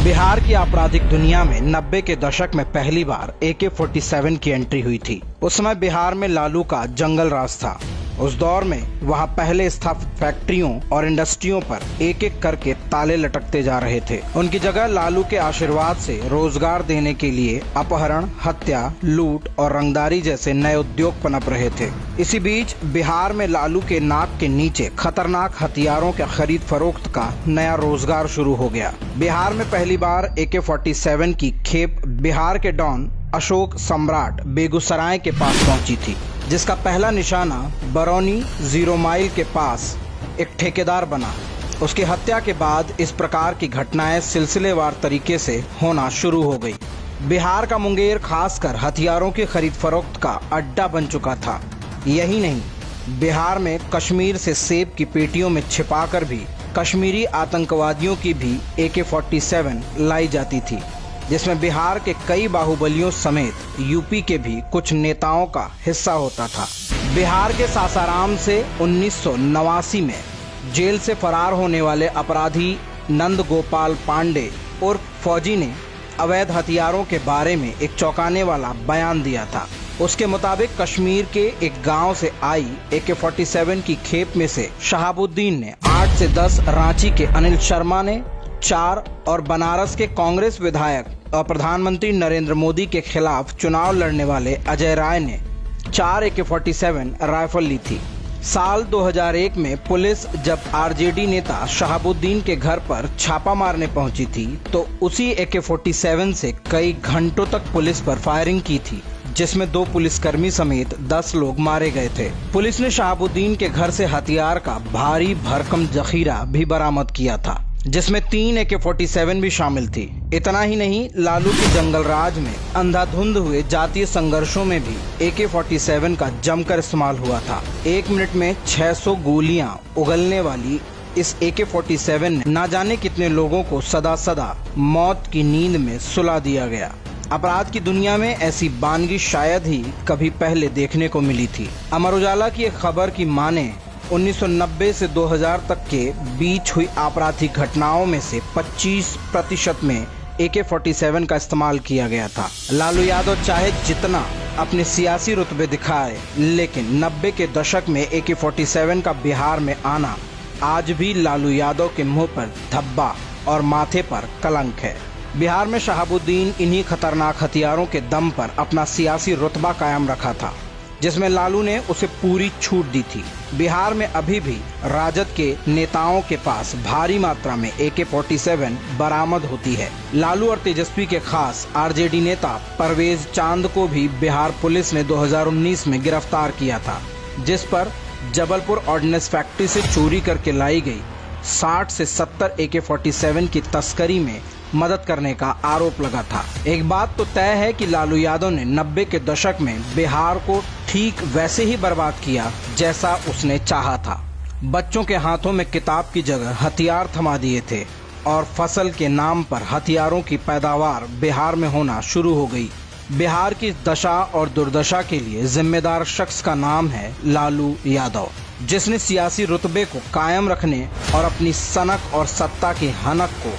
बिहार की आपराधिक दुनिया में 90 के दशक में पहली बार AK-47 की एंट्री हुई थी। उस समय बिहार में लालू का जंगल राज था। उस दौर में वहां पहले स्थापित फैक्ट्रियों और इंडस्ट्रियों पर एक एक करके ताले लटकते जा रहे थे। उनकी जगह लालू के आशीर्वाद से रोजगार देने के लिए अपहरण, हत्या, लूट और रंगदारी जैसे नए उद्योग पनप रहे थे। इसी बीच बिहार में लालू के नाक के नीचे खतरनाक हथियारों के खरीद फरोख्त का नया रोजगार शुरू हो गया। बिहार में पहली बार AK-47 की खेप बिहार के डॉन अशोक सम्राट बेगूसराय के पास पहुंची थी, जिसका पहला निशाना बरौनी 0 माइल के पास एक ठेकेदार बना। उसकी हत्या के बाद इस प्रकार की घटनाएं सिलसिलेवार तरीके से होना शुरू हो गई। बिहार का मुंगेर खासकर हथियारों की खरीद फरोख्त का अड्डा बन चुका था। यही नहीं, बिहार में कश्मीर से सेब की पेटियों में छिपाकर भी कश्मीरी आतंकवादियों की भी AK-47 लाई जाती थी, जिसमें बिहार के कई बाहुबलियों समेत यूपी के भी कुछ नेताओं का हिस्सा होता था। बिहार के सासाराम से 1989 में जेल से फरार होने वाले अपराधी नंद गोपाल पांडे उर्फ फौजी ने अवैध हथियारों के बारे में एक चौंकाने वाला बयान दिया था। उसके मुताबिक कश्मीर के एक गांव से आई AK-47 की खेप में से शहाबुद्दीन ने 8 से 10, रांची के अनिल शर्मा ने 4 और बनारस के कांग्रेस विधायक और प्रधानमंत्री नरेंद्र मोदी के खिलाफ चुनाव लड़ने वाले अजय राय ने 4 AK-47 राइफल ली थी। साल 2001 में पुलिस जब RJD नेता शहाबुद्दीन के घर पर छापा मारने पहुंची थी, तो उसी AK-47 से कई घंटों तक पुलिस पर फायरिंग की थी, जिसमें 2 पुलिसकर्मी समेत 10 लोग मारे गए थे। पुलिस ने शहाबुद्दीन के घर से हथियार का भारी भरकम जखीरा भी बरामद किया था, जिसमें 3 AK-47 भी शामिल थी। इतना ही नहीं, लालू के जंगल राज में अंधाधुंध हुए जातीय संघर्षों में भी AK-47 का जमकर इस्तेमाल हुआ था। 1 मिनट में 600 गोलियां उगलने वाली इस AK-47 ने न जाने कितने लोगों को सदा सदा मौत की नींद में सुला दिया गया। अपराध की दुनिया में ऐसी बानगी शायद ही कभी पहले देखने को मिली थी। अमर उजाला की एक खबर की माने 1990 से 2000 तक के बीच हुई आपराधिक घटनाओं में से 25% में AK-47 का इस्तेमाल किया गया था। लालू यादव चाहे जितना अपने सियासी रुतबे दिखाए, लेकिन 90 के दशक में AK-47 का बिहार में आना आज भी लालू यादव के मुंह पर धब्बा और माथे पर कलंक है। बिहार में शहाबुद्दीन इन्हीं खतरनाक हथियारों के दम पर अपना सियासी रुतबा कायम रखा था, जिसमें लालू ने उसे पूरी छूट दी थी। बिहार में अभी भी राजद के नेताओं के पास भारी मात्रा में AK-47 बरामद होती है। लालू और तेजस्वी के खास RJD नेता परवेज चांद को भी बिहार पुलिस ने 2019 में गिरफ्तार किया था, जिस पर जबलपुर ऑर्डिनेंस फैक्ट्री से चोरी करके लाई गई 60 से 70 AK-47 की तस्करी में मदद करने का आरोप लगा था। एक बात तो तय है कि लालू यादव ने 90 के दशक में बिहार को ठीक वैसे ही बर्बाद किया जैसा उसने चाहा था। बच्चों के हाथों में किताब की जगह हथियार थमा दिए थे और फसल के नाम पर हथियारों की पैदावार बिहार में होना शुरू हो गई। बिहार की दशा और दुर्दशा के लिए जिम्मेदार शख्स का नाम है लालू यादव, जिसने सियासी रुतबे को कायम रखने और अपनी सनक और सत्ता की हनक को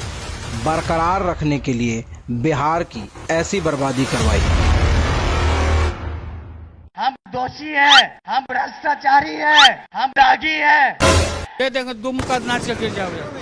बरकरार रखने के लिए बिहार की ऐसी बर्बादी करवाई। हम दोषी हैं, हम भ्रष्टाचारी हैं, हम दागी हैं। दे देंगे, दुम का नाच के गिर जाओगे।